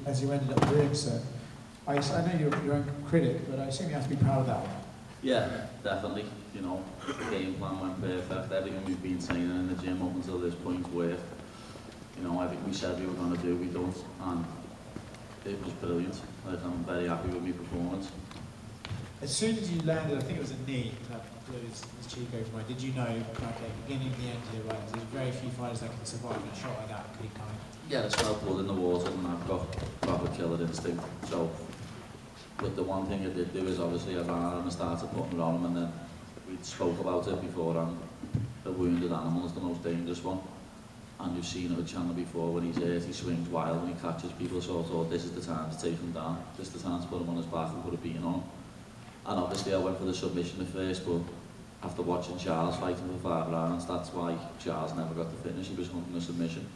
as you ended up doing so. I know you're your own critic, but I assume you have to be proud of that one. Yeah, definitely. You know, the game plan went perfect. Everything we've been saying in the gym up until this point worked. You know, everything we said we were going to do, we done, and it was brilliant. Like, I'm very happy with my performance. As soon as you landed, I think it was a knee that blew his cheek open. Did you know, okay, beginning to the end here, right? There's very few fighters that can survive a shot like that. Keep coming. Yeah, there's no blood in the water, and I've got proper killer instinct. So, but the one thing I did do is obviously I ran out and started putting it on him, and then we spoke about it beforehand. The wounded animal is the most dangerous one. And you've seen it with Chandler before, when he's hurt, he swings wild and he catches people, so I thought this is the time to take him down. This is the time to put him on his back and put a beating on him. And obviously I went for the submission at first, but after watching Charles fighting for 5 rounds, that's why Charles never got the finish. He was hunting a submission.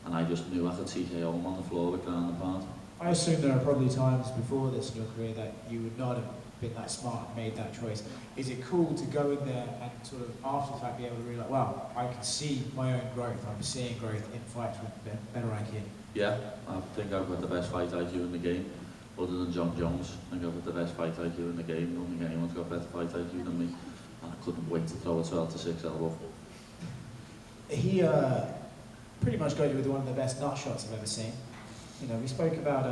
And I just knew I could TKO him on the floor with ground and pound. I assume there are probably times before this in your career that you would not have been that smart and made that choice. Is it cool to go in there and sort of after the fact be able to realize, wow, I can see my own growth, I'm seeing growth in fights with better IQ? Yeah, I think I've got the best fight IQ in the game, other than John Jones. I think I've got the best fight IQ in the game. I don't think anyone's got better fight IQ than me. And I couldn't wait to throw a 12-6 elbow. He pretty much got you with one of the best nut shots I've ever seen. You know, we spoke about,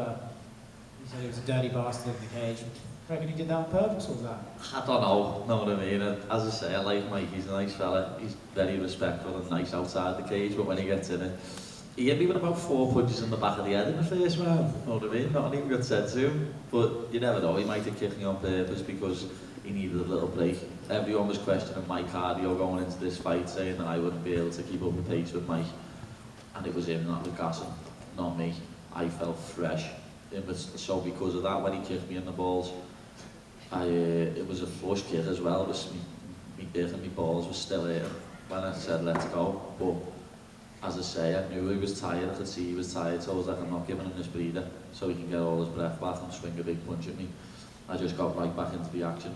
he said he was a dirty bastard in the cage. Do you reckon he did that on purpose, or was that? I don't know what I mean. As I say, I like Mike, he's a nice fella. He's very respectful and nice outside the cage, but when he gets in it, he hit me with about 4 punches in the back of the head in the first round. You know what I mean? Nothing even got said to him. But you never know, he might have kicked me on purpose because he needed a little break. Everyone was questioning my cardio going into this fight, saying that I wouldn't be able to keep up the pace with Mike. And it was him that was gassing, not me. I felt fresh. So because of that, when he kicked me in the balls, it was a flush kick as well. It was me dick and my balls were still here when I said let's go. But as I say, I knew he was tired. I could see he was tired, so I was like, I'm not giving him this breather so he can get all his breath back and swing a big punch at me. I just got right back into the action.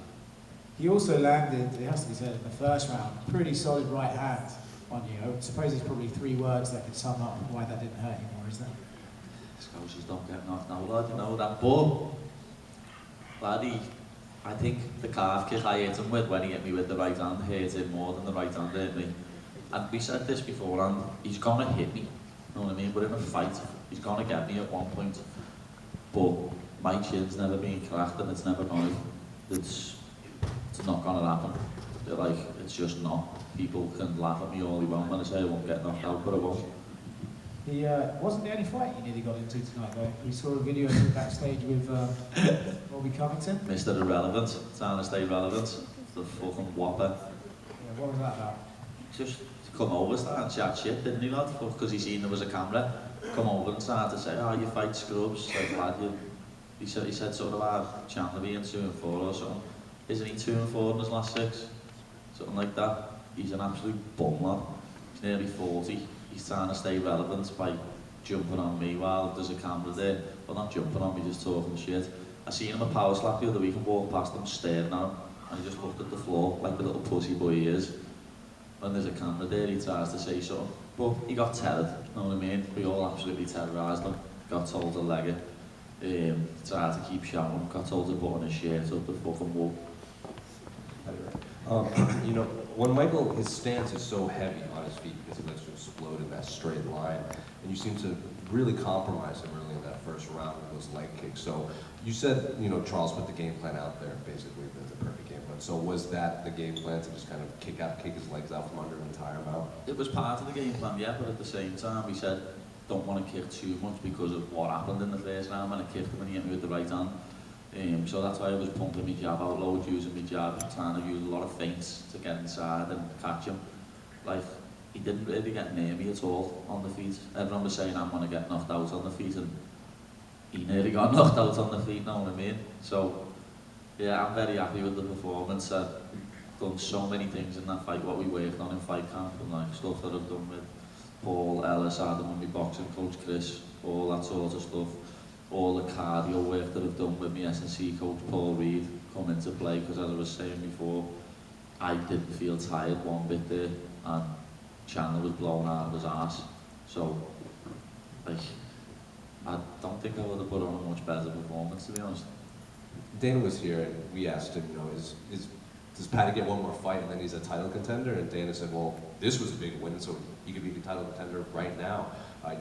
He also landed, it has to be said, in the first round, pretty solid right hand on you. I suppose there's probably 3 words that could sum up why that didn't hurt you more, is there? Scousers don't get knocked out, lad, you know that. But, laddie, I think the calf kick I hit him with when he hit me with the right hand hurt him more than the right hand hurt me. And we said this beforehand, he's gonna hit me, you know what I mean? We're in a fight, he's gonna get me at one point. But my chin's never been cracked and it's never gonna, it's not gonna happen. Like, it's just not. People can laugh at me all they want when I say I won't get knocked out, but I won't. He wasn't the only fight you nearly got into tonight, though. We saw a video of him backstage with Robbie Covington. Mr. Irrelevant, trying to stay relevant. The fucking whopper. Yeah, what was that about? Just come over, start and chat shit, didn't he, lad? Because he seen there was a camera. Come over and start to say, oh, you fight scrubs. Like, lad, he said something about Chandler being 2-4 or something. Isn't he 2-4 in his last 6? Something like that. He's an absolute bum, lad. He's nearly 40. He's trying to stay relevant by jumping on me while there's a camera there. Well, not jumping on me, just talking shit. I seen him a power slap the other week and walked past him staring at him, and he just looked at the floor like the little pussy boy he is. When there's a camera there, he tries to say something. But he got terrored, you know what I mean? We all absolutely terrorised him. Got told to leg it. Tried to keep shouting, got told to put on his shirt up the fucking wall. You know, when Michael, his stance is so heavy on his feet because he likes to explode in that straight line, and you seem to really compromise him early in that first round with those leg kicks. So you said, you know, Charles put the game plan out there, basically the perfect game plan. So was that the game plan to just kind of kick his legs out from under him and tire him out? It was part of the game plan, yeah, but at the same time, we said, don't want to kick too much because of what happened in the first round when I kicked him and he hit me with the right hand. So that's why I was pumping my jab out loud, using my jab, trying to use a lot of feints to get inside and catch him. Like, he didn't really get near me at all on the feet. Everyone was saying I'm going to get knocked out on the feet, and he nearly got knocked out on the feet, you know what I mean? So, yeah, I'm very happy with the performance. I've done so many things in that fight, what we worked on in fight camp, and like stuff that I've done with Paul, Ellis, Adam, and my boxing coach Chris, all that sort of stuff. All the cardio work that I've done with my S&C coach Paul Reed come into play, because as I was saying before, I didn't feel tired one bit there, and Chandler was blown out of his ass. So, like, I don't think I would have put on a much better performance, to be honest. Dana was here and we asked him, you know, does Paddy get one more fight and then he's a title contender? And Dana said, well, this was a big win, so he could be the title contender right now.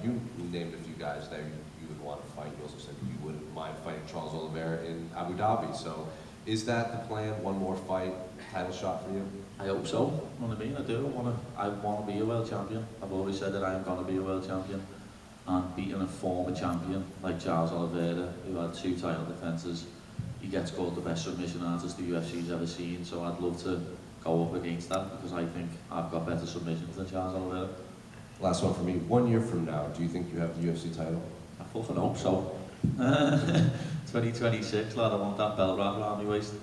You named a few guys there you would want to fight. You also said you wouldn't mind fighting Charles Oliveira in Abu Dhabi. So is that the plan? One more fight, title shot for you? I hope so. You know what I mean? I do. I want to be a world champion. I've always said that I am going to be a world champion. And beating a former champion like Charles Oliveira, who had 2 title defences, he gets called the best submission artist the UFC's ever seen. So I'd love to go up against that because I think I've got better submissions than Charles Oliveira. Last one for me. 1 year from now, do you think you have the UFC title? I fucking hope so. 2026, lad, I want that belt wrapped around my waist.